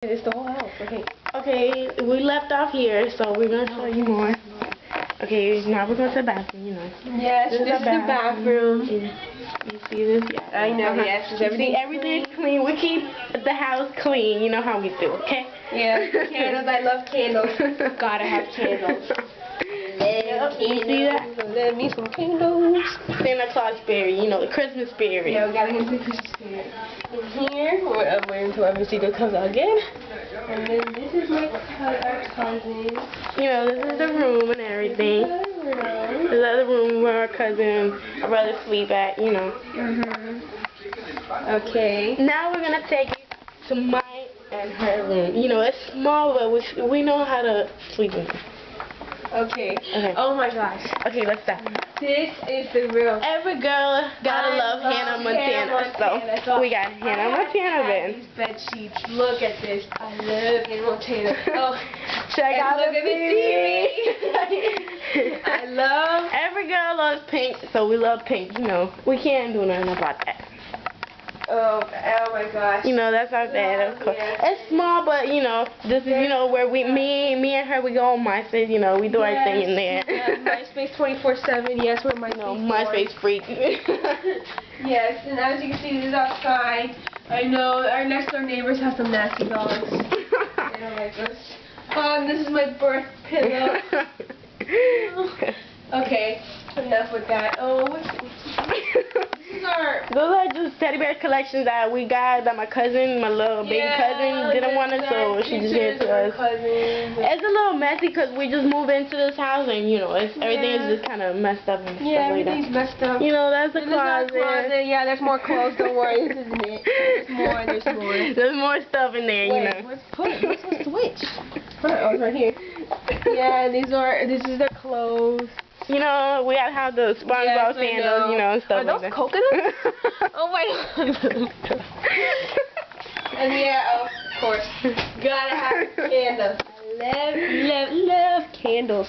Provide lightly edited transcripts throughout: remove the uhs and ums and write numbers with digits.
It's the whole house. Okay. Okay, we left off here, so we're gonna show you more. Okay, now we're going to the bathroom, you know. Yes, this is the bathroom. You see this? Yeah. I know, yes. Everything's clean. We keep the house clean. You know how we do, okay? Yeah. Candles. I love candles. Gotta have candles. You see that? Let me some candles. Santa Claus spirit, you know, the Christmas spirit. Yeah, we gotta get the Christmas spirit. In here, I'm waiting until every season comes out again. And then this is my cousin. You know, this is the room and everything. This is the room where our cousin, our brother sleep at, you know. Okay. Now we're gonna take you to my and her room. You know, it's small, but we know how to sleep in it. Okay. Okay. Oh my gosh. Okay, let's start. This is the real. Every girl gotta love Hannah Montana. So we got Hannah Montana then. These bed sheets. Look at this. I love Hannah Montana. Oh, check out look the at the TV. I love. Every girl loves pink, so we love pink. You know, we can't do nothing about that. Oh my gosh. You know, that's our dad, of course. Yeah. It's small, but you know, this is, you know, where me and her, we go on MySpace. You know, we do our thing in there. Yeah, MySpace 24/7. Yes, we're MySpace. No, MySpace freak. Yes, and as you can see, this is outside. I know our next door neighbors have some nasty dogs. They don't like us. Oh, and this is my birth pillow. Okay, enough with that. Oh, those are just teddy bear collections that we got that my cousin, my little baby cousin, didn't want it, so she just gave it to us. It's a little messy because we just moved into this house and, you know, everything is just kind of messed up and stuff like that. Everything's messed up. You know, that's the closet. Yeah, there's more clothes, don't worry, this isn't it. There's more. There's more stuff in there, you know. What's the switch? Oh, it's right here. Yeah, this is the clothes. You know, we gotta have the SpongeBob sandals, you know, and stuff like that. Are those coconuts? Oh my god. And yeah, of course, gotta have candles. I love candles.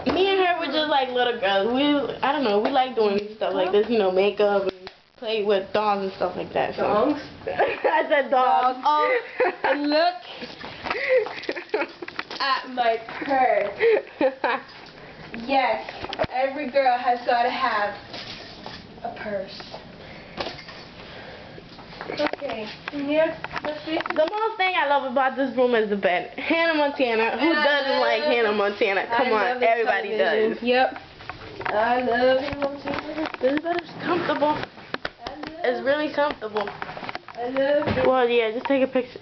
Me and her were just like little girls. I don't know, we like doing stuff like this, you know, makeup and play with dolls and stuff like that. So. Dogs? I said dogs. Oh, and look at my purse. Yes, every girl has got to have a purse. Okay, yeah, the most thing I love about this room is the bed. Hannah Montana. Who doesn't like Hannah Montana? Come on, everybody does. Yep. I love Hannah Montana. This bed is comfortable. It's really comfortable. I love it. Well, yeah, just take a picture.